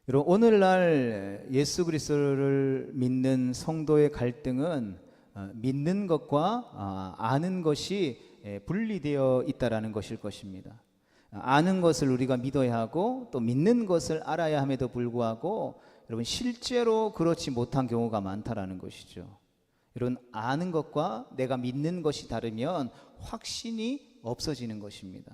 여러분, 오늘날 예수 그리스도를 믿는 성도의 갈등은 믿는 것과 아는 것이 분리되어 있다라는 것일 것입니다. 아는 것을 우리가 믿어야 하고 또 믿는 것을 알아야 함에도 불구하고 여러분, 실제로 그렇지 못한 경우가 많다라는 것이죠. 여러분, 아는 것과 내가 믿는 것이 다르면 확신이 없어지는 것입니다.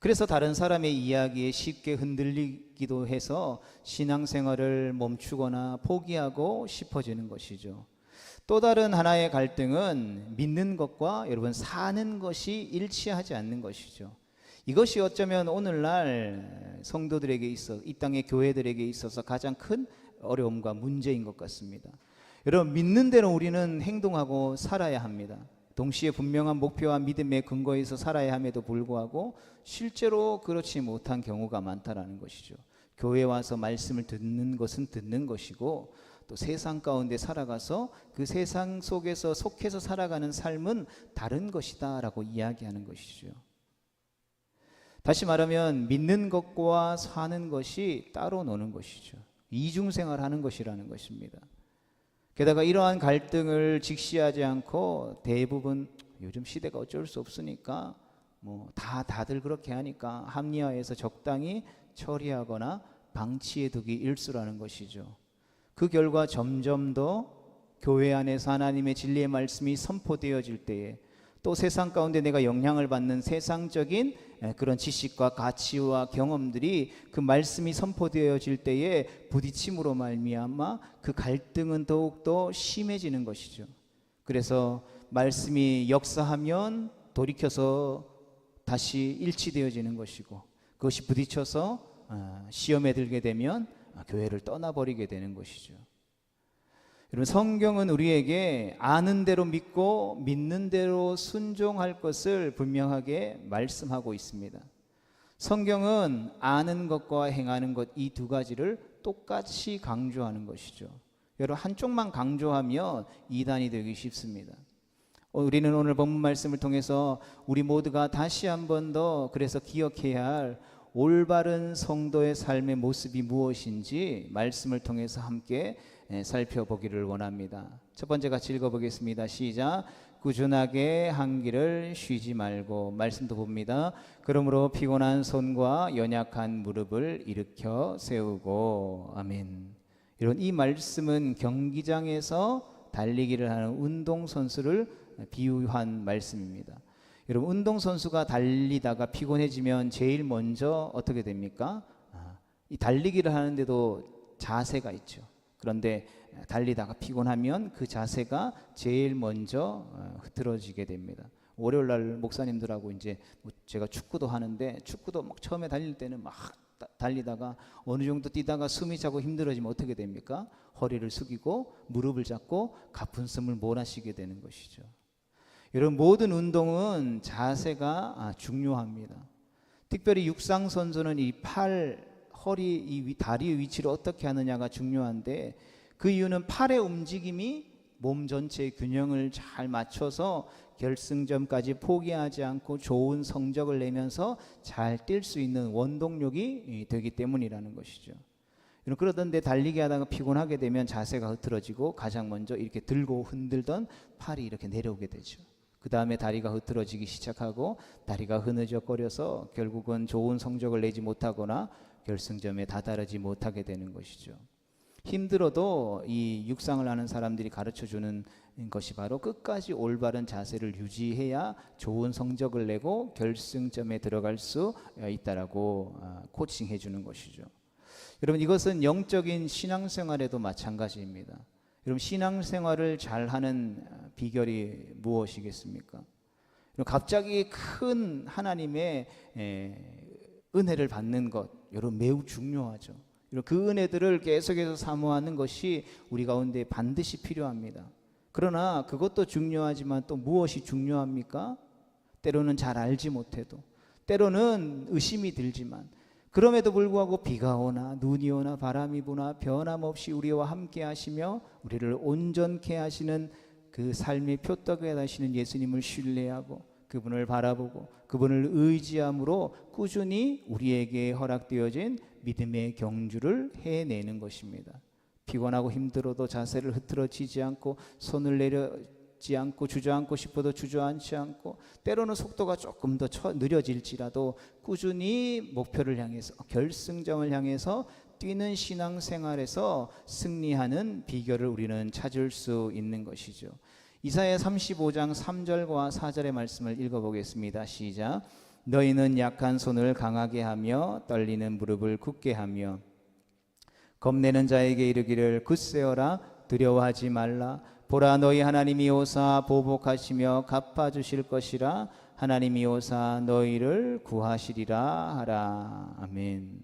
그래서 다른 사람의 이야기에 쉽게 흔들리기도 해서 신앙생활을 멈추거나 포기하고 싶어지는 것이죠. 또 다른 하나의 갈등은 믿는 것과 여러분 사는 것이 일치하지 않는 것이죠. 이것이 어쩌면 오늘날 성도들에게 있어 이 땅의 교회들에게 있어서 가장 큰 어려움과 문제인 것 같습니다. 여러분, 믿는 대로 우리는 행동하고 살아야 합니다. 동시에 분명한 목표와 믿음의 근거에서 살아야 함에도 불구하고 실제로 그렇지 못한 경우가 많다라는 것이죠. 교회에 와서 말씀을 듣는 것은 듣는 것이고 또 세상 가운데 살아가서 그 세상 속에서 속해서 살아가는 삶은 다른 것이다 라고 이야기하는 것이죠. 다시 말하면 믿는 것과 사는 것이 따로 노는 것이죠. 이중생활하는 것이라는 것입니다. 게다가 이러한 갈등을 직시하지 않고 대부분 요즘 시대가 어쩔 수 없으니까 다들 그렇게 하니까 합리화해서 적당히 처리하거나 방치해 두기 일쑤라는 것이죠. 그 결과 점점 더 교회 안에서 하나님의 진리의 말씀이 선포되어질 때에 또 세상 가운데 내가 영향을 받는 세상적인 그런 지식과 가치와 경험들이 그 말씀이 선포되어질 때에 부딪힘으로 말미암아 그 갈등은 더욱더 심해지는 것이죠. 그래서 말씀이 역사하면 돌이켜서 다시 일치되어지는 것이고 그것이 부딪혀서 시험에 들게 되면 교회를 떠나버리게 되는 것이죠. 여러분, 성경은 우리에게 아는 대로 믿고 믿는 대로 순종할 것을 분명하게 말씀하고 있습니다. 성경은 아는 것과 행하는 것 이 두 가지를 똑같이 강조하는 것이죠. 여러분, 한쪽만 강조하면 이단이 되기 쉽습니다. 우리는 오늘 본문 말씀을 통해서 우리 모두가 다시 한 번 더 그래서 기억해야 할 올바른 성도의 삶의 모습이 무엇인지 말씀을 통해서 함께 살펴보기를 원합니다. 첫 번째 같이 읽어보겠습니다. 시작. 꾸준하게 한 길을 쉬지 말고. 말씀도 봅니다. 그러므로 피곤한 손과 연약한 무릎을 일으켜 세우고. 아멘. 이런 이 말씀은 경기장에서 달리기를 하는 운동선수를 비유한 말씀입니다. 여러분, 운동선수가 달리다가 피곤해지면 제일 먼저 어떻게 됩니까? 이 달리기를 하는데도 자세가 있죠. 그런데 달리다가 피곤하면 그 자세가 제일 먼저 흐트러지게 됩니다. 월요일 날 목사님들하고 이제 제가 축구도 하는데 축구도 막 처음에 달릴 때는 막 달리다가 어느 정도 뛰다가 숨이 차고 힘들어지면 어떻게 됩니까? 허리를 숙이고 무릎을 잡고 가쁜 숨을 몰아쉬게 되는 것이죠. 여러분, 모든 운동은 자세가 중요합니다. 특별히 육상 선수는 이 팔, 허리, 이 다리의 위치를 어떻게 하느냐가 중요한데 그 이유는 팔의 움직임이 몸 전체의 균형을 잘 맞춰서 결승점까지 포기하지 않고 좋은 성적을 내면서 잘 뛸 수 있는 원동력이 되기 때문이라는 것이죠. 그러던데 달리기 하다가 피곤하게 되면 자세가 흐트러지고 가장 먼저 이렇게 들고 흔들던 팔이 이렇게 내려오게 되죠. 그 다음에 다리가 흐트러지기 시작하고 다리가 흐느적거려서 결국은 좋은 성적을 내지 못하거나 결승점에 다다르지 못하게 되는 것이죠. 힘들어도 이 육상을 하는 사람들이 가르쳐주는 것이 바로 끝까지 올바른 자세를 유지해야 좋은 성적을 내고 결승점에 들어갈 수 있다라고 코칭해 주는 것이죠. 여러분, 이것은 영적인 신앙생활에도 마찬가지입니다. 여러분, 신앙생활을 잘하는 비결이 무엇이겠습니까? 갑자기 큰 하나님의 은혜를 받는 것, 여러분 매우 중요하죠. 그 은혜들을 계속해서 사모하는 것이 우리 가운데 반드시 필요합니다. 그러나 그것도 중요하지만 또 무엇이 중요합니까? 때로는 잘 알지 못해도, 때로는 의심이 들지만 그럼에도 불구하고 비가 오나 눈이 오나 바람이 부나 변함없이 우리와 함께 하시며 우리를 온전케 하시는 그 삶의 표떡에 하시는 예수님을 신뢰하고 그분을 바라보고 그분을 의지함으로 꾸준히 우리에게 허락되어진 믿음의 경주를 해내는 것입니다. 피곤하고 힘들어도 자세를 흐트러지지 않고 손을 내려지 않고 주저앉고 싶어도 주저앉지 않고 때로는 속도가 조금 더 느려질지라도 꾸준히 목표를 향해서 결승점을 향해서 뛰는 신앙생활에서 승리하는 비결을 우리는 찾을 수 있는 것이죠. 이사야 35장 3절과 4절의 말씀을 읽어보겠습니다. 시작. 너희는 약한 손을 강하게 하며 떨리는 무릎을 굳게 하며 겁내는 자에게 이르기를 굳세어라 두려워하지 말라. 보라 너희 하나님이 오사 보복하시며 갚아주실 것이라. 하나님이 오사 너희를 구하시리라 하라. 아멘.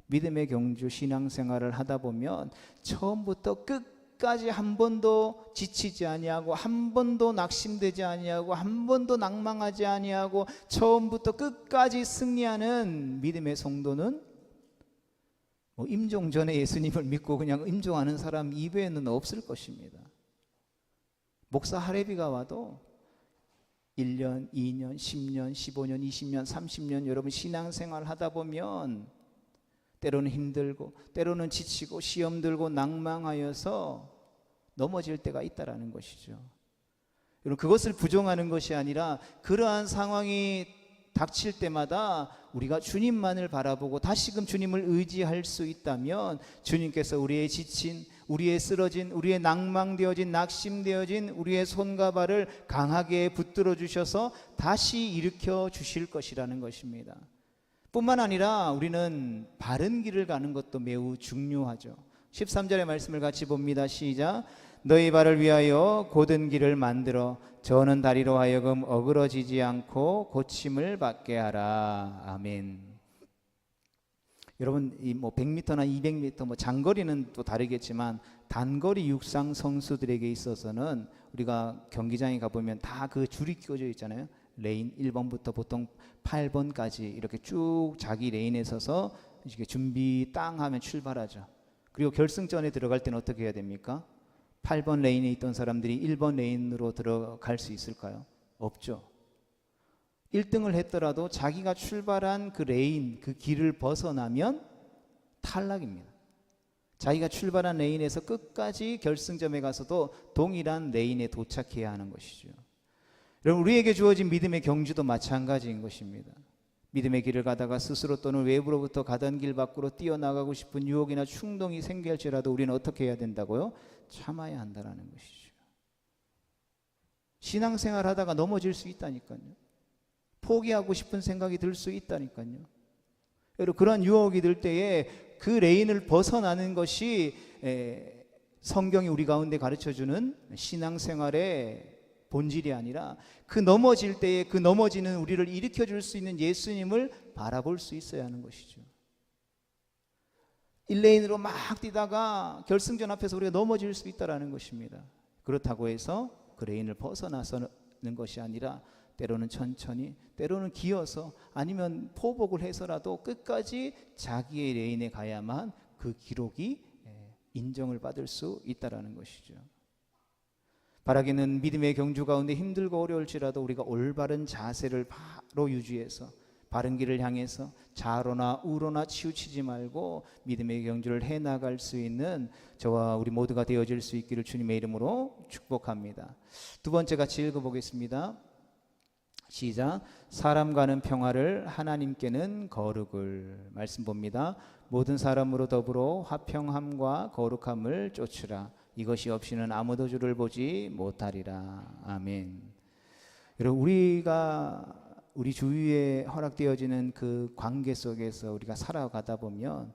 믿음의 경주 신앙생활을 하다 보면 처음부터 끝까지 한 번도 지치지 아니하고 한 번도 낙심되지 아니하고 한 번도 낭망하지 아니하고 처음부터 끝까지 승리하는 믿음의 성도는 임종 전에 예수님을 믿고 그냥 임종하는 사람 이외에는 없을 것입니다. 목사 할애비가 와도 1년, 2년, 10년, 15년, 20년, 30년 여러분 신앙생활 하다 보면 때로는 힘들고 때로는 지치고 시험 들고 낭망하여서 넘어질 때가 있다라는 것이죠. 여러분 그것을 부정하는 것이 아니라 그러한 상황이 닥칠 때마다 우리가 주님만을 바라보고 다시금 주님을 의지할 수 있다면 주님께서 우리의 지친, 우리의 쓰러진, 우리의 낭망되어진, 낙심되어진 우리의 손과 발을 강하게 붙들어 주셔서 다시 일으켜 주실 것이라는 것입니다. 뿐만 아니라 우리는 바른 길을 가는 것도 매우 중요하죠. 13절의 말씀을 같이 봅니다. 시작. 너희 발을 위하여 곧은 길을 만들어 저는 다리로 하여금 어그러지지 않고 고침을 받게 하라. 아멘. 여러분 이 100m나 200m 장거리는 또 다르겠지만 단거리 육상 선수들에게 있어서는 우리가 경기장에 가보면 다 그 줄이 껴져 있잖아요. 레인 1번부터 보통 8번까지 이렇게 쭉 자기 레인에 서서 이렇게 준비 땅 하면 출발하죠. 그리고 결승전에 들어갈 때는 어떻게 해야 됩니까? 8번 레인에 있던 사람들이 1번 레인으로 들어갈 수 있을까요? 없죠. 1등을 했더라도 자기가 출발한 그 레인, 그 길을 벗어나면 탈락입니다. 자기가 출발한 레인에서 끝까지 결승점에 가서도 동일한 레인에 도착해야 하는 것이죠. 여러분 우리에게 주어진 믿음의 경주도 마찬가지인 것입니다. 믿음의 길을 가다가 스스로 또는 외부로부터 가던 길 밖으로 뛰어나가고 싶은 유혹이나 충동이 생길지라도 우리는 어떻게 해야 된다고요? 참아야 한다는 것이죠. 신앙생활 하다가 넘어질 수 있다니까요. 포기하고 싶은 생각이 들 수 있다니까요. 여러분 그런 유혹이 들 때에 그 레인을 벗어나는 것이 성경이 우리 가운데 가르쳐주는 신앙생활의 본질이 아니라 그 넘어질 때에 그 넘어지는 우리를 일으켜 줄 수 있는 예수님을 바라볼 수 있어야 하는 것이죠. 1레인으로 막 뛰다가 결승전 앞에서 우리가 넘어질 수 있다는 것입니다. 그렇다고 해서 그 레인을 벗어나서는 것이 아니라 때로는 천천히 때로는 기어서 아니면 포복을 해서라도 끝까지 자기의 레인에 가야만 그 기록이 인정을 받을 수 있다는 것이죠. 바라기는 믿음의 경주 가운데 힘들고 어려울지라도 우리가 올바른 자세를 바로 유지해서 바른 길을 향해서 좌로나 우로나 치우치지 말고 믿음의 경주를 해나갈 수 있는 저와 우리 모두가 되어질 수 있기를 주님의 이름으로 축복합니다. 두 번째 같이 읽어보겠습니다. 시작. 사람과는 평화를 하나님께는 거룩을. 말씀 봅니다. 모든 사람으로 더불어 화평함과 거룩함을 쫓으라. 이것이 없이는 아무도 주를 보지 못하리라. 아멘. 여러분 우리가 우리 주위에 허락되어지는 그 관계 속에서 우리가 살아가다 보면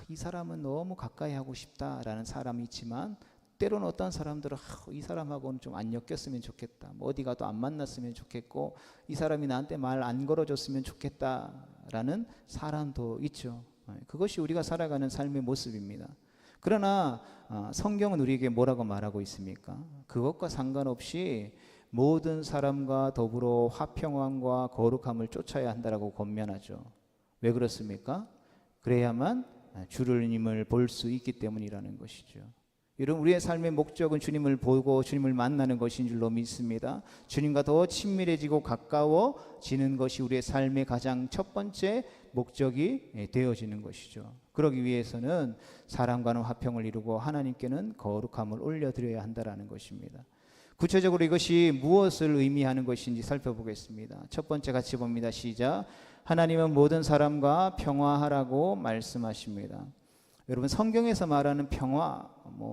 이 사람은 너무 가까이 하고 싶다라는 사람이 있지만 때로는 어떤 사람들은 이 사람하고는 좀 안 엮였으면 좋겠다. 어디 가도 안 만났으면 좋겠고 이 사람이 나한테 말 안 걸어줬으면 좋겠다라는 사람도 있죠. 그것이 우리가 살아가는 삶의 모습입니다. 그러나 성경은 우리에게 뭐라고 말하고 있습니까? 그것과 상관없이 모든 사람과 더불어 화평함과 거룩함을 쫓아야 한다라고 권면하죠. 왜 그렇습니까? 그래야만 주님을 볼 수 있기 때문이라는 것이죠. 여러분, 우리의 삶의 목적은 주님을 보고 주님을 만나는 것인 줄로 믿습니다. 주님과 더 친밀해지고 가까워지는 것이 우리의 삶의 가장 첫 번째 목적이 되어지는 것이죠. 그러기 위해서는 사람과는 화평을 이루고 하나님께는 거룩함을 올려드려야 한다는 것입니다. 구체적으로 이것이 무엇을 의미하는 것인지 살펴보겠습니다. 첫 번째 같이 봅니다. 시작. 하나님은 모든 사람과 평화하라고 말씀하십니다. 여러분, 성경에서 말하는 평화,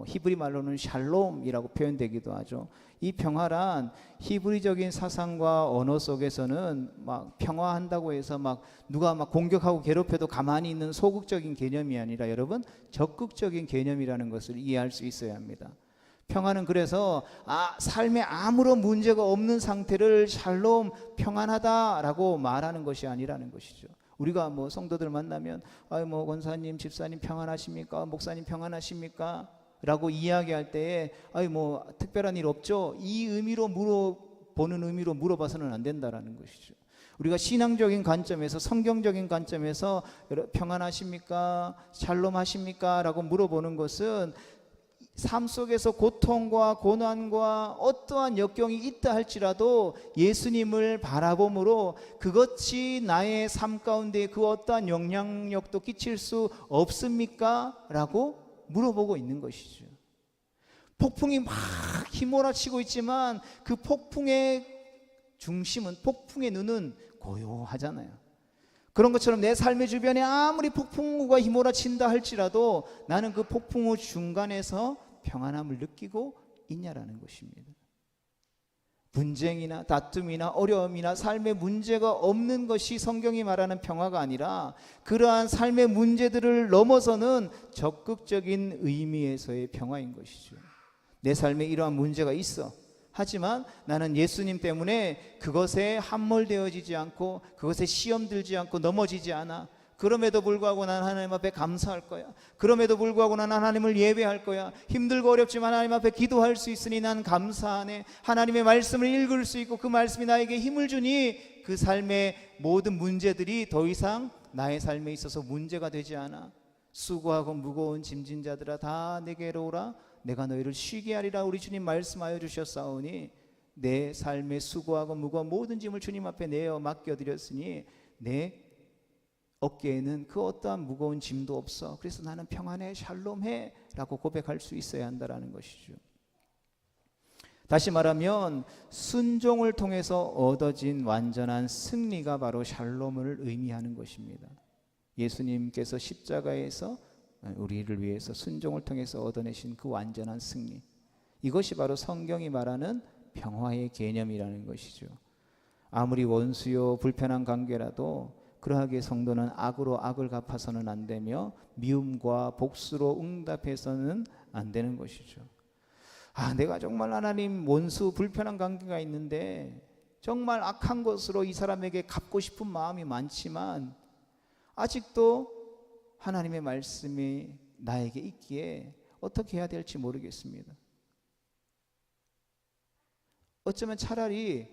히브리 말로는 샬롬이라고 표현되기도 하죠. 이 평화란 히브리적인 사상과 언어 속에서는 막 평화한다고 해서 막 누가 막 공격하고 괴롭혀도 가만히 있는 소극적인 개념이 아니라 여러분, 적극적인 개념이라는 것을 이해할 수 있어야 합니다. 평화는 그래서 삶에 아무런 문제가 없는 상태를 샬롬, 평안하다라고 말하는 것이 아니라는 것이죠. 우리가 성도들 만나면 권사님, 집사님 평안하십니까? 목사님 평안하십니까? 라고 이야기할 때에 특별한 일 없죠? 이 의미로 물어보는 의미로 물어봐서는 안 된다라는 것이죠. 우리가 신앙적인 관점에서, 성경적인 관점에서 평안하십니까? 샬롬하십니까? 라고 물어보는 것은 삶 속에서 고통과 고난과 어떠한 역경이 있다 할지라도 예수님을 바라봄으로 그것이 나의 삶 가운데 그 어떠한 영향력도 끼칠 수 없습니까? 라고 물어보고 있는 것이죠. 폭풍이 막 휘몰아치고 있지만 그 폭풍의 중심은, 폭풍의 눈은 고요하잖아요. 그런 것처럼 내 삶의 주변에 아무리 폭풍우가 휘몰아친다 할지라도 나는 그 폭풍우 중간에서 평안함을 느끼고 있냐라는 것입니다. 분쟁이나 다툼이나 어려움이나 삶의 문제가 없는 것이 성경이 말하는 평화가 아니라 그러한 삶의 문제들을 넘어서는 적극적인 의미에서의 평화인 것이죠. 내 삶에 이러한 문제가 있어. 하지만 나는 예수님 때문에 그것에 함몰되어지지 않고 그것에 시험 들지 않고 넘어지지 않아. 그럼에도 불구하고 나는 하나님 앞에 감사할 거야. 그럼에도 불구하고 나는 하나님을 예배할 거야. 힘들고 어렵지만 하나님 앞에 기도할 수 있으니 난 감사하네. 하나님의 말씀을 읽을 수 있고 그 말씀이 나에게 힘을 주니 그 삶의 모든 문제들이 더 이상 나의 삶에 있어서 문제가 되지 않아. 수고하고 무거운 짐진 자들아 다 내게로 오라. 내가 너희를 쉬게 하리라. 우리 주님 말씀하여 주셨사오니 내 삶의 수고하고 무거운 모든 짐을 주님 앞에 내어 맡겨드렸으니 내 어깨에는 그 어떠한 무거운 짐도 없어. 그래서 나는 평안해, 샬롬해 라고 고백할 수 있어야 한다는 것이죠. 다시 말하면 순종을 통해서 얻어진 완전한 승리가 바로 샬롬을 의미하는 것입니다. 예수님께서 십자가에서 우리를 위해서 순종을 통해서 얻어내신 그 완전한 승리, 이것이 바로 성경이 말하는 평화의 개념이라는 것이죠. 아무리 원수요 불편한 관계라도 그러하게 성도는 악으로 악을 갚아서는 안 되며 미움과 복수로 응답해서는 안 되는 것이죠. 내가 정말 하나님 원수 불편한 관계가 있는데 정말 악한 것으로 이 사람에게 갚고 싶은 마음이 많지만 아직도 하나님의 말씀이 나에게 있기에 어떻게 해야 될지 모르겠습니다. 어쩌면 차라리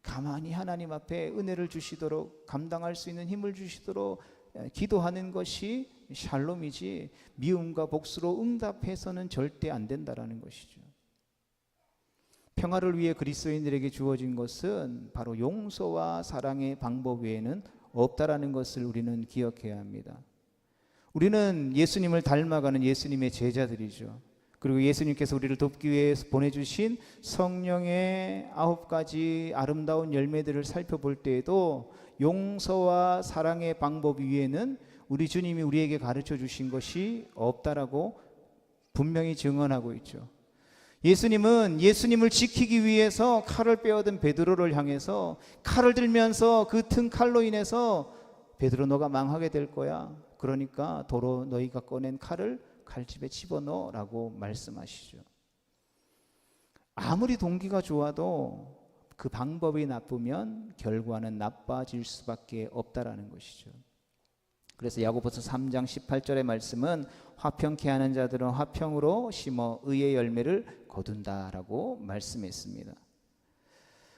가만히 하나님 앞에 은혜를 주시도록, 감당할 수 있는 힘을 주시도록 기도하는 것이 샬롬이지 미움과 복수로 응답해서는 절대 안 된다라는 것이죠. 평화를 위해 그리스도인들에게 주어진 것은 바로 용서와 사랑의 방법 외에는 없다라는 것을 우리는 기억해야 합니다. 우리는 예수님을 닮아가는 예수님의 제자들이죠. 그리고 예수님께서 우리를 돕기 위해 보내주신 성령의 9가지 아름다운 열매들을 살펴볼 때에도 용서와 사랑의 방법 위에는 우리 주님이 우리에게 가르쳐 주신 것이 없다라고 분명히 증언하고 있죠. 예수님은 예수님을 지키기 위해서 칼을 빼어든 베드로를 향해서 칼을 들면서 그 튼 칼로 인해서 베드로 너가 망하게 될 거야. 그러니까 도로 너희가 꺼낸 칼을 칼집에 집어넣으라고 말씀하시죠. 아무리 동기가 좋아도 그 방법이 나쁘면 결과는 나빠질 수밖에 없다라는 것이죠. 그래서 야고보서 3장 18절의 말씀은 화평케 하는 자들은 화평으로 심어 의의 열매를 거둔다라고 말씀했습니다.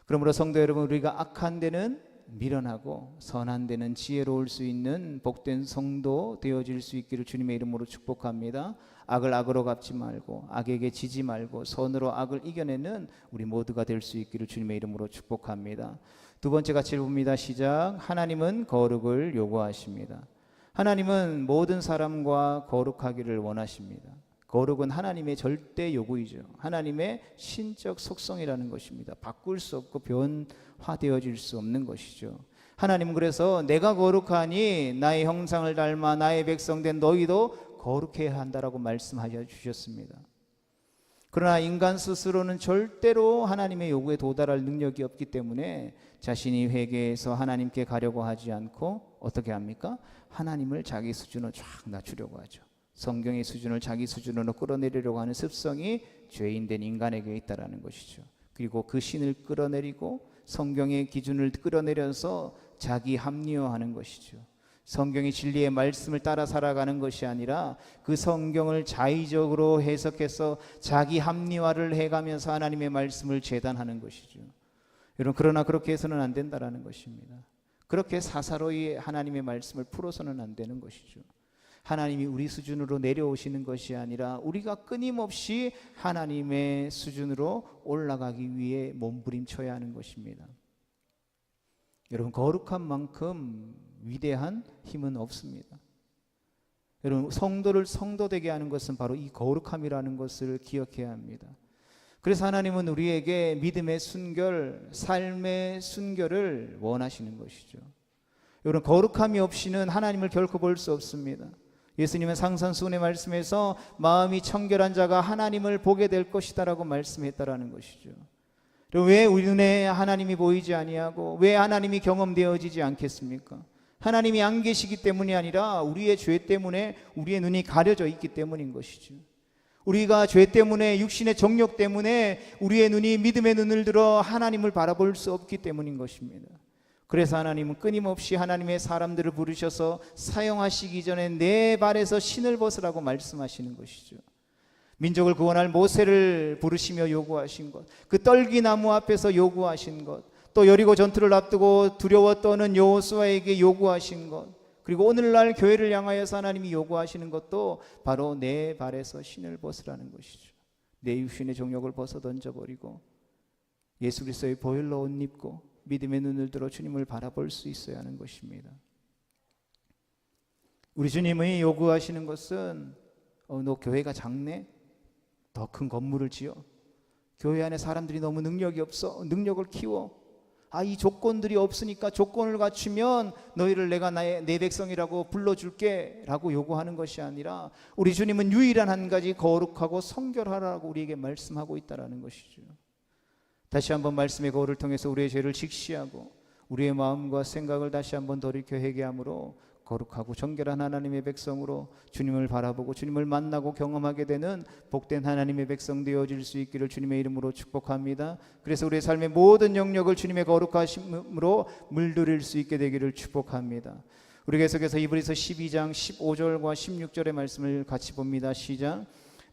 그러므로 성도 여러분, 우리가 악한 데는 미련하고 선한 데는 지혜로울 수 있는 복된 성도 되어질 수 있기를 주님의 이름으로 축복합니다. 악을 악으로 갚지 말고 악에게 지지 말고 선으로 악을 이겨내는 우리 모두가 될 수 있기를 주님의 이름으로 축복합니다. 두 번째 같이 봅니다. 시작. 하나님은 거룩을 요구하십니다. 하나님은 모든 사람과 거룩하기를 원하십니다. 거룩은 하나님의 절대 요구이죠. 하나님의 신적 속성이라는 것입니다. 바꿀 수 없고 변화되어질 수 없는 것이죠. 하나님은 그래서 내가 거룩하니 나의 형상을 닮아 나의 백성 된 너희도 거룩해야 한다라고 말씀하여 주셨습니다. 그러나 인간 스스로는 절대로 하나님의 요구에 도달할 능력이 없기 때문에 자신이 회개해서 하나님께 가려고 하지 않고 어떻게 합니까? 하나님을 자기 수준으로 쫙 낮추려고 하죠. 성경의 수준을 자기 수준으로 끌어내리려고 하는 습성이 죄인된 인간에게 있다는 것이죠. 그리고 그 신을 끌어내리고 성경의 기준을 끌어내려서 자기 합리화하는 것이죠. 성경의 진리의 말씀을 따라 살아가는 것이 아니라 그 성경을 자의적으로 해석해서 자기 합리화를 해가면서 하나님의 말씀을 재단하는 것이죠. 여러분, 그러나 그렇게 해서는 안 된다는 것입니다. 그렇게 사사로이 하나님의 말씀을 풀어서는 안 되는 것이죠. 하나님이 우리 수준으로 내려오시는 것이 아니라 우리가 끊임없이 하나님의 수준으로 올라가기 위해 몸부림쳐야 하는 것입니다. 여러분, 거룩한 만큼 위대한 힘은 없습니다. 여러분, 성도를 성도되게 하는 것은 바로 이 거룩함이라는 것을 기억해야 합니다. 그래서 하나님은 우리에게 믿음의 순결, 삶의 순결을 원하시는 것이죠. 여러분, 거룩함이 없이는 하나님을 결코 볼 수 없습니다. 예수님은 상산수훈의 말씀에서 마음이 청결한 자가 하나님을 보게 될 것이다라고 말씀했다라는 것이죠. 왜 우리 눈에 하나님이 보이지 아니하고 왜 하나님이 경험되어지지 않겠습니까? 하나님이 안 계시기 때문이 아니라 우리의 죄 때문에 우리의 눈이 가려져 있기 때문인 것이죠. 우리가 죄 때문에 육신의 정욕 때문에 우리의 눈이 믿음의 눈을 들어 하나님을 바라볼 수 없기 때문인 것입니다. 그래서 하나님은 끊임없이 하나님의 사람들을 부르셔서 사용하시기 전에 내 발에서 신을 벗으라고 말씀하시는 것이죠. 민족을 구원할 모세를 부르시며 요구하신 것, 그 떨기나무 앞에서 요구하신 것, 또 여리고 전투를 앞두고 두려워 떠는 여호수아에게 요구하신 것, 그리고 오늘날 교회를 향하여서 하나님이 요구하시는 것도 바로 내 발에서 신을 벗으라는 것이죠. 내 육신의 정욕을 벗어 던져버리고 예수 그리스도의 보혈로 옷 입고 믿음의 눈을 들어 주님을 바라볼 수 있어야 하는 것입니다. 우리 주님이 요구하시는 것은 너 교회가 작네? 더 큰 건물을 지어. 교회 안에 사람들이 너무 능력이 없어. 능력을 키워. 이 조건들이 없으니까 조건을 갖추면 너희를 내가 내 백성이라고 불러줄게 라고 요구하는 것이 아니라 우리 주님은 유일한 한 가지 거룩하고 성결하라고 우리에게 말씀하고 있다는 것이죠. 다시 한번 말씀의 거울을 통해서 우리의 죄를 직시하고 우리의 마음과 생각을 다시 한번 돌이켜 회개함으로 거룩하고 정결한 하나님의 백성으로 주님을 바라보고 주님을 만나고 경험하게 되는 복된 하나님의 백성 되어질 수 있기를 주님의 이름으로 축복합니다. 그래서 우리의 삶의 모든 영역을 주님의 거룩하심으로 물들일 수 있게 되기를 축복합니다. 우리 계속해서 이브리서 12장 15절과 16절의 말씀을 같이 봅니다. 시작.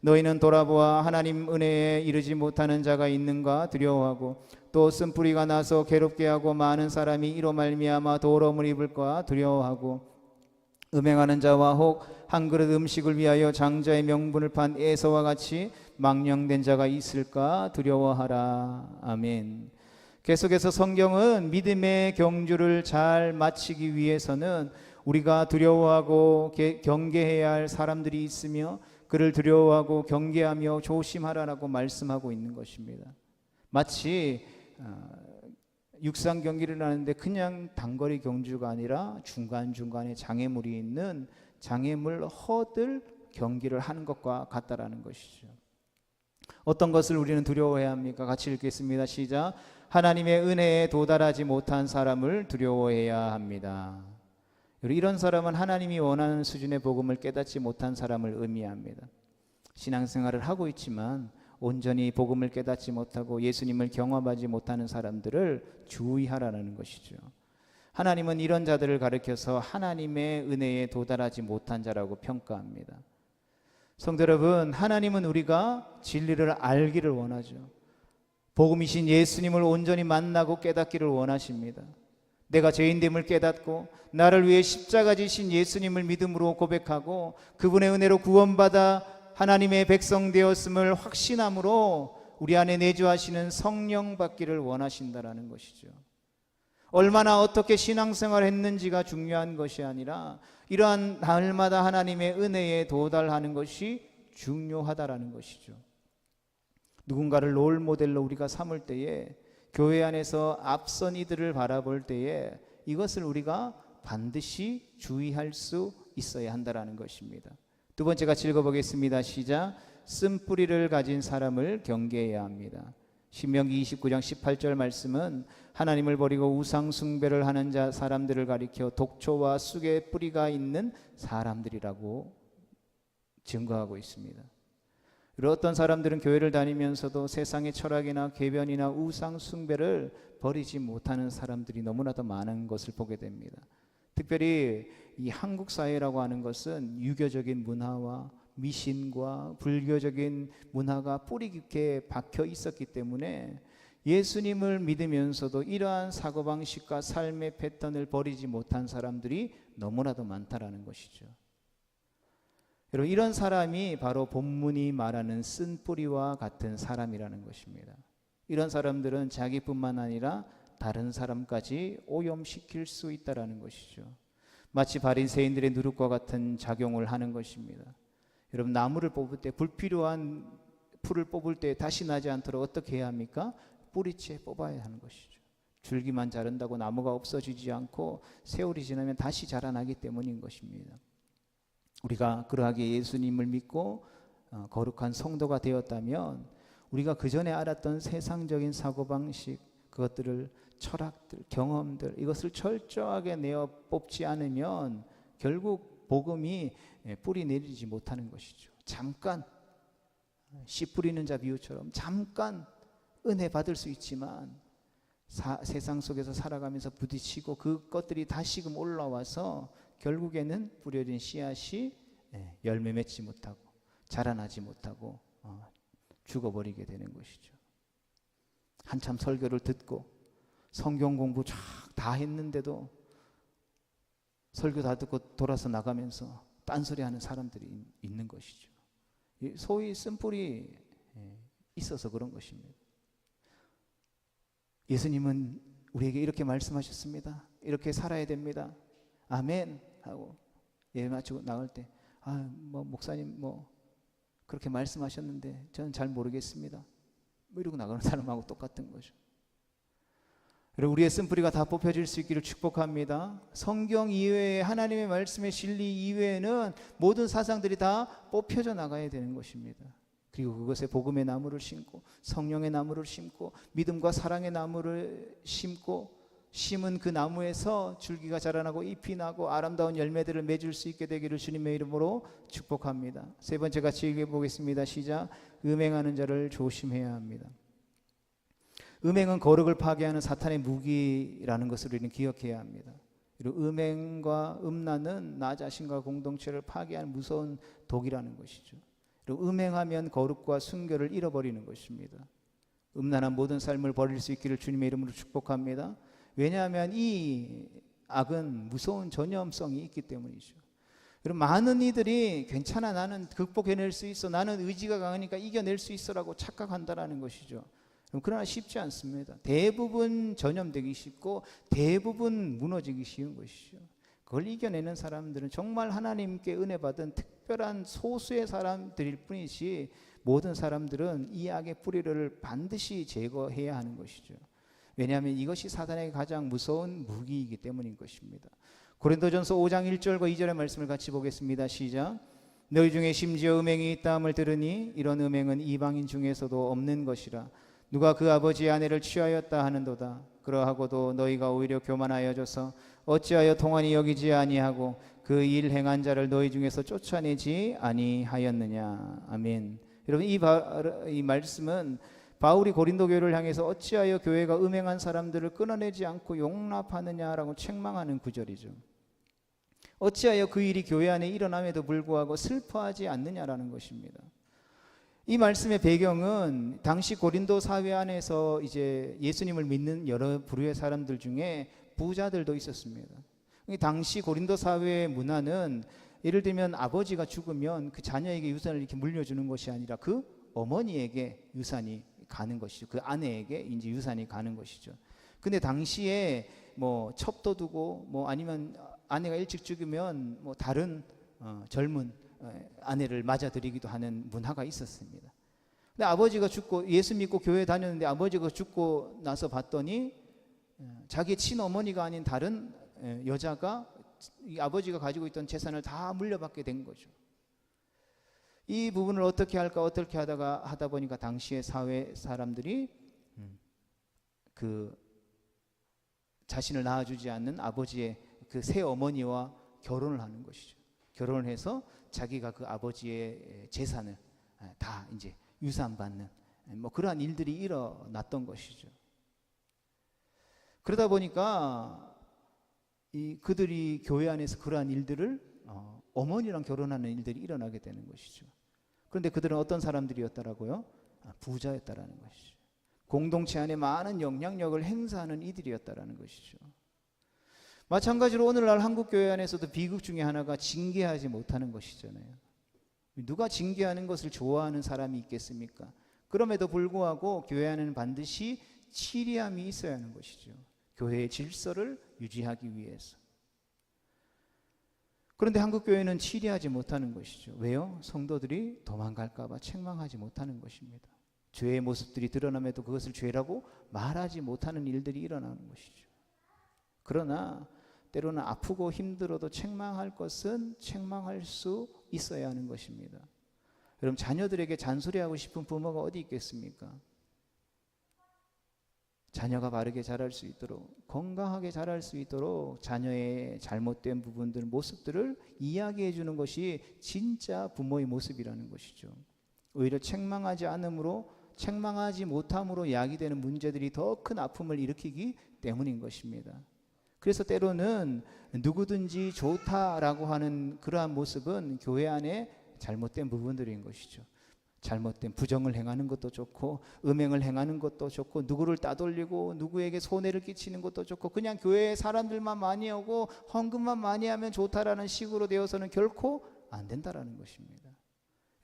너희는 돌아보아 하나님 은혜에 이르지 못하는 자가 있는가 두려워하고 또 쓴뿌리가 나서 괴롭게 하고 많은 사람이 이로 말미암아 더러움을 입을까 두려워하고 음행하는 자와 혹 한 그릇 음식을 위하여 장자의 명분을 판 에서와 같이 망령된 자가 있을까 두려워하라. 아멘. 계속해서 성경은 믿음의 경주를 잘 마치기 위해서는 우리가 두려워하고 경계해야 할 사람들이 있으며 그를 두려워하고 경계하며 조심하라라고 말씀하고 있는 것입니다. 마치 육상 경기를 하는데 그냥 단거리 경주가 아니라 중간중간에 장애물이 있는 장애물 허들 경기를 하는 것과 같다라는 것이죠. 어떤 것을 우리는 두려워해야 합니까? 같이 읽겠습니다. 시작. 하나님의 은혜에 도달하지 못한 사람을 두려워해야 합니다. 이런 사람은 하나님이 원하는 수준의 복음을 깨닫지 못한 사람을 의미합니다. 신앙생활을 하고 있지만 온전히 복음을 깨닫지 못하고 예수님을 경험하지 못하는 사람들을 주의하라는 것이죠. 하나님은 이런 자들을 가리켜서 하나님의 은혜에 도달하지 못한 자라고 평가합니다. 성도 여러분, 하나님은 우리가 진리를 알기를 원하죠. 복음이신 예수님을 온전히 만나고 깨닫기를 원하십니다. 내가 죄인됨을 깨닫고 나를 위해 십자가 지신 예수님을 믿음으로 고백하고 그분의 은혜로 구원받아 하나님의 백성 되었음을 확신함으로 우리 안에 내주하시는 성령 받기를 원하신다라는 것이죠. 얼마나 어떻게 신앙생활을 했는지가 중요한 것이 아니라 이러한 날마다 하나님의 은혜에 도달하는 것이 중요하다라는 것이죠. 누군가를 롤 모델로 우리가 삼을 때에, 교회 안에서 앞선 이들을 바라볼 때에 이것을 우리가 반드시 주의할 수 있어야 한다라는 것입니다. 두 번째 같이 읽어보겠습니다. 시작. 쓴뿌리를 가진 사람을 경계해야 합니다. 신명기 29장 18절 말씀은 하나님을 버리고 우상 숭배를 하는 사람들을 가리켜 독초와 쑥의 뿌리가 있는 사람들이라고 증거하고 있습니다. 어떤 사람들은 교회를 다니면서도 세상의 철학이나 궤변이나 우상 숭배를 버리지 못하는 사람들이 너무나도 많은 것을 보게 됩니다. 특별히 이 한국 사회라고 하는 것은 유교적인 문화와 미신과 불교적인 문화가 뿌리 깊게 박혀 있었기 때문에 예수님을 믿으면서도 이러한 사고방식과 삶의 패턴을 버리지 못한 사람들이 너무나도 많다라는 것이죠. 여러분, 이런 사람이 바로 본문이 말하는 쓴뿌리와 같은 사람이라는 것입니다. 이런 사람들은 자기뿐만 아니라 다른 사람까지 오염시킬 수 있다는 것이죠. 마치 바리새인들의 누룩과 같은 작용을 하는 것입니다. 여러분, 나무를 뽑을 때, 불필요한 풀을 뽑을 때 다시 나지 않도록 어떻게 해야 합니까? 뿌리째 뽑아야 하는 것이죠. 줄기만 자른다고 나무가 없어지지 않고 세월이 지나면 다시 자라나기 때문인 것입니다. 우리가 그러하게 예수님을 믿고 거룩한 성도가 되었다면 우리가 그 전에 알았던 세상적인 사고방식, 그것들을, 철학들, 경험들, 이것을 철저하게 내어 뽑지 않으면 결국 복음이 뿌리 내리지 못하는 것이죠. 잠깐 씨 뿌리는 자 비유처럼 잠깐 은혜 받을 수 있지만 세상 속에서 살아가면서 부딪히고 그것들이 다시금 올라와서 결국에는 뿌려진 씨앗이 열매 맺지 못하고 자라나지 못하고 죽어버리게 되는 것이죠. 한참 설교를 듣고 성경 공부 다 했는데도 설교 다 듣고 돌아서 나가면서 딴소리하는 사람들이 있는 것이죠. 소위 쓴뿌리 있어서 그런 것입니다. 예수님은 우리에게 이렇게 말씀하셨습니다. 이렇게 살아야 됩니다. 아멘 하고 예배 마치고 나갈 때 목사님 그렇게 말씀하셨는데 저는 잘 모르겠습니다. 이러고 나가는 사람하고 똑같은 거죠. 그리고 우리의 쓴뿌리가 다 뽑혀질 수 있기를 축복합니다. 성경 이외에 하나님의 말씀의 진리 이외에는 모든 사상들이 다 뽑혀져 나가야 되는 것입니다. 그리고 그것에 복음의 나무를 심고 성령의 나무를 심고 믿음과 사랑의 나무를 심고 심은 그 나무에서 줄기가 자라나고 잎이 나고 아름다운 열매들을 맺을 수 있게 되기를 주님의 이름으로 축복합니다. 세 번째 같이 읽어보겠습니다. 시작. 음행하는 자를 조심해야 합니다. 음행은 거룩을 파괴하는 사탄의 무기라는 것을 우리는 기억해야 합니다. 그리고 음행과 음란은 나 자신과 공동체를 파괴하는 무서운 독이라는 것이죠. 그리고 음행하면 거룩과 순결을 잃어버리는 것입니다. 음란한 모든 삶을 버릴 수 있기를 주님의 이름으로 축복합니다. 왜냐하면 이 악은 무서운 전염성이 있기 때문이죠. 여러분, 많은 이들이 괜찮아, 나는 극복해낼 수 있어, 나는 의지가 강하니까 이겨낼 수 있어라고 착각한다라는 것이죠. 그러나 쉽지 않습니다. 대부분 전염되기 쉽고 대부분 무너지기 쉬운 것이죠. 그걸 이겨내는 사람들은 정말 하나님께 은혜 받은 특별한 소수의 사람들일 뿐이지 모든 사람들은 이 악의 뿌리를 반드시 제거해야 하는 것이죠. 왜냐하면 이것이 사단에게 가장 무서운 무기이기 때문인 것입니다. 고린도전서 5장 1절과 2절의 말씀을 같이 보겠습니다. 시작. 너희 중에 심지어 음행이 있다함을 들으니 이런 음행은 이방인 중에서도 없는 것이라. 누가 그 아버지의 아내를 취하였다 하는도다. 그러하고도 너희가 오히려 교만하여져서 어찌하여 통한이 여기지 아니하고 그 일 행한 자를 너희 중에서 쫓아내지 아니하였느냐. 아멘. 여러분, 이 말씀은 바울이 고린도 교회를 향해서 어찌하여 교회가 음행한 사람들을 끊어내지 않고 용납하느냐라고 책망하는 구절이죠. 어찌하여 그 일이 교회 안에 일어남에도 불구하고 슬퍼하지 않느냐라는 것입니다. 이 말씀의 배경은 당시 고린도 사회 안에서 이제 예수님을 믿는 여러 부류의 사람들 중에 부자들도 있었습니다. 당시 고린도 사회의 문화는 예를 들면 아버지가 죽으면 그 자녀에게 유산을 이렇게 물려주는 것이 아니라 그 어머니에게 유산이 가는 것이죠. 그 아내에게 이제 유산이 가는 것이죠. 근데 당시에 뭐 첩도 두고 뭐 아니면 아내가 일찍 죽으면 뭐 다른 젊은 아내를 맞아들이기도 하는 문화가 있었습니다. 근데 아버지가 죽고 예수 믿고 교회 다녔는데 아버지가 죽고 나서 봤더니 자기 친어머니가 아닌 다른 여자가 이 아버지가 가지고 있던 재산을 다 물려받게 된 거죠. 이 부분을 어떻게 할까 어떻게 하다 보니까 당시의 사회 사람들이 그 자신을 낳아주지 않는 아버지의 그 새 어머니와 결혼을 하는 것이죠. 결혼을 해서 자기가 그 아버지의 재산을 다 이제 유산받는 뭐 그러한 일들이 일어났던 것이죠. 그러다 보니까 그들이 교회 안에서 그러한 일들을 어머니랑 결혼하는 일들이 일어나게 되는 것이죠. 그런데 그들은 어떤 사람들이었다라고요? 부자였다라는 것이죠. 공동체 안에 많은 영향력을 행사하는 이들이었다라는 것이죠. 마찬가지로 오늘날 한국교회 안에서도 비극 중에 하나가 징계하지 못하는 것이잖아요. 누가 징계하는 것을 좋아하는 사람이 있겠습니까? 그럼에도 불구하고 교회 안에는 반드시 치리함이 있어야 하는 것이죠. 교회의 질서를 유지하기 위해서. 그런데 한국교회는 치리하지 못하는 것이죠. 왜요? 성도들이 도망갈까 봐 책망하지 못하는 것입니다. 죄의 모습들이 드러남에도 그것을 죄라고 말하지 못하는 일들이 일어나는 것이죠. 그러나 때로는 아프고 힘들어도 책망할 것은 책망할 수 있어야 하는 것입니다. 여러분, 자녀들에게 잔소리하고 싶은 부모가 어디 있겠습니까? 자녀가 바르게 자랄 수 있도록, 건강하게 자랄 수 있도록 자녀의 잘못된 부분들, 모습들을 이야기해 주는 것이 진짜 부모의 모습이라는 것이죠. 오히려 책망하지 못함으로 야기되는 문제들이 더 큰 아픔을 일으키기 때문인 것입니다. 그래서 때로는 누구든지 좋다라고 하는 그러한 모습은 교회 안에 잘못된 부분들인 것이죠. 잘못된 부정을 행하는 것도 좋고 음행을 행하는 것도 좋고 누구를 따돌리고 누구에게 손해를 끼치는 것도 좋고 그냥 교회에 사람들만 많이 오고 헌금만 많이 하면 좋다라는 식으로 되어서는 결코 안 된다라는 것입니다.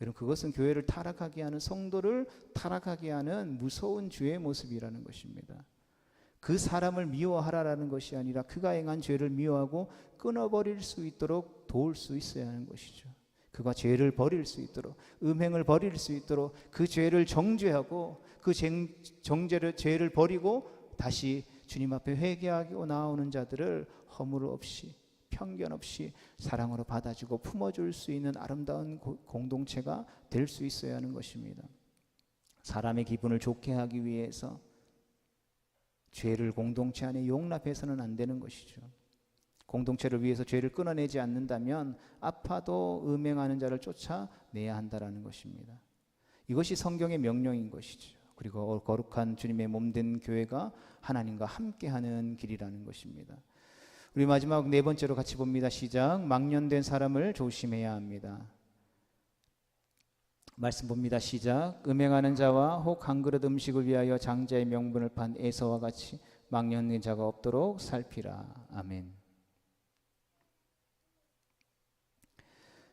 여러분, 그것은 교회를 타락하게 하는, 성도를 타락하게 하는 무서운 죄의 모습이라는 것입니다. 그 사람을 미워하라라는 것이 아니라 그가 행한 죄를 미워하고 끊어버릴 수 있도록 도울 수 있어야 하는 것이죠. 그가 죄를 버릴 수 있도록, 음행을 버릴 수 있도록 그 죄를 정죄하고 그 죄를 버리고 다시 주님 앞에 회개하고 나오는 자들을 허물 없이 편견 없이 사랑으로 받아주고 품어줄 수 있는 아름다운 공동체가 될 수 있어야 하는 것입니다. 사람의 기분을 좋게 하기 위해서 죄를 공동체 안에 용납해서는 안 되는 것이죠. 공동체를 위해서 죄를 끊어내지 않는다면 아파도 음행하는 자를 쫓아내야 한다라는 것입니다. 이것이 성경의 명령인 것이죠. 그리고 거룩한 주님의 몸된 교회가 하나님과 함께하는 길이라는 것입니다. 우리 마지막 네 번째로 같이 봅니다. 시작. 망령된 사람을 조심해야 합니다. 말씀 봅니다. 시작. 음행하는 자와 혹 한 그릇 음식을 위하여 장자의 명분을 판 에서와 같이 망령된 자가 없도록 살피라. 아멘.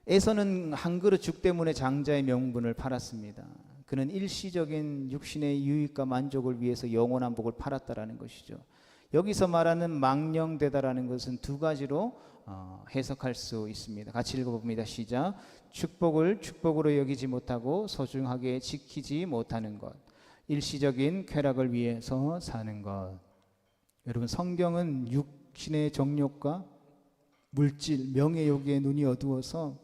에서는 한 그릇 죽 때문에 장자의 명분을 팔았습니다. 그는 일시적인 육신의 유익과 만족을 위해서 영원한 복을 팔았다라는 것이죠. 여기서 말하는 망령되다라는 것은 두 가지로 해석할 수 있습니다. 같이 읽어봅니다. 시작. 축복을 축복으로 여기지 못하고 소중하게 지키지 못하는 것, 일시적인 쾌락을 위해서 사는 것. 여러분, 성경은 육신의 정욕과 물질, 명예욕에 눈이 어두워서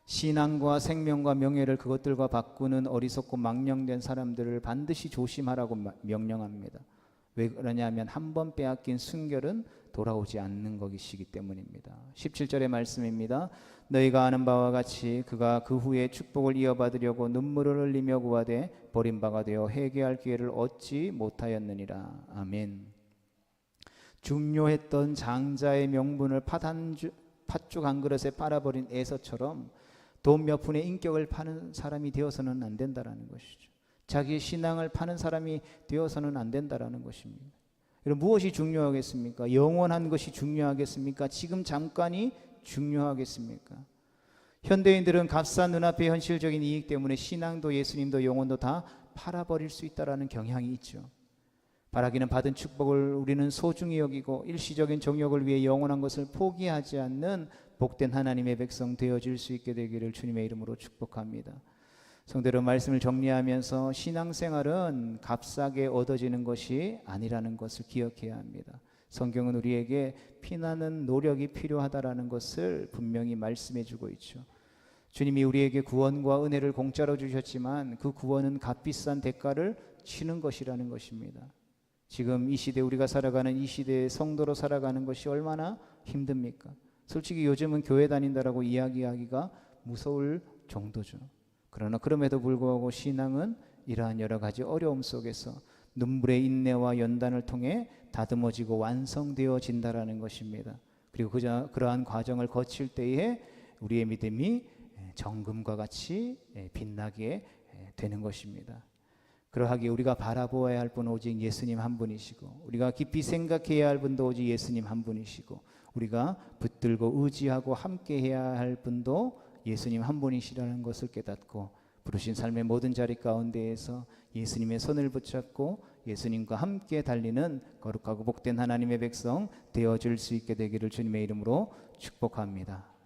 신앙과 생명과 명예를 그것들과 바꾸는 어리석고 망령된 사람들을 반드시 조심하라고 명령합니다. 왜 그러냐면 한 번 빼앗긴 순결은 돌아오지 않는 것이기 때문입니다. 17절의 말씀입니다. 너희가 아는 바와 같이 그가 그 후에 축복을 이어받으려고 눈물을 흘리며 구하되 버림바가 되어 회개할 기회를 얻지 못하였느니라. 아멘. 중요했던 장자의 명분을 팥죽 한 그릇에 빨아버린 에서처럼 돈 몇 푼의 인격을 파는 사람이 되어서는 안 된다라는 것이죠. 자기의 신앙을 파는 사람이 되어서는 안 된다라는 것입니다. 여러분, 무엇이 중요하겠습니까? 영원한 것이 중요하겠습니까? 지금 잠깐이 중요하겠습니까? 현대인들은 값싼 눈앞의 현실적인 이익 때문에 신앙도 예수님도 영혼도 다 팔아버릴 수 있다는 경향이 있죠. 바라기는 받은 축복을 우리는 소중히 여기고 일시적인 정욕을 위해 영원한 것을 포기하지 않는 복된 하나님의 백성 되어질 수 있게 되기를 주님의 이름으로 축복합니다. 성도들, 말씀을 정리하면서 신앙생활은 값싸게 얻어지는 것이 아니라는 것을 기억해야 합니다. 성경은 우리에게 피나는 노력이 필요하다라는 것을 분명히 말씀해 주고 있죠. 주님이 우리에게 구원과 은혜를 공짜로 주셨지만 그 구원은 값비싼 대가를 치는 것이라는 것입니다. 지금 이 시대, 우리가 살아가는 이 시대의 성도로 살아가는 것이 얼마나 힘듭니까? 솔직히 요즘은 교회 다닌다라고 이야기하기가 무서울 정도죠. 그러나 그럼에도 불구하고 신앙은 이러한 여러 가지 어려움 속에서 눈물의 인내와 연단을 통해 다듬어지고 완성되어진다라는 것입니다. 그리고 그러한 과정을 거칠 때에 우리의 믿음이 정금과 같이 빛나게 되는 것입니다. 그러하기에 우리가 바라보아야 할 분은 오직 예수님 한 분이시고, 우리가 깊이 생각해야 할 분도 오직 예수님 한 분이시고, 우리가 붙들고 의지하고 함께해야 할 분도 예수님 한 분이시라는 것을 깨닫고 부르신 삶의 모든 자리 가운데에서 예수님의 손을 붙잡고 예수님과 함께 달리는 거룩하고 복된 하나님의 백성 되어줄 수 있게 되기를 주님의 이름으로 축복합니다.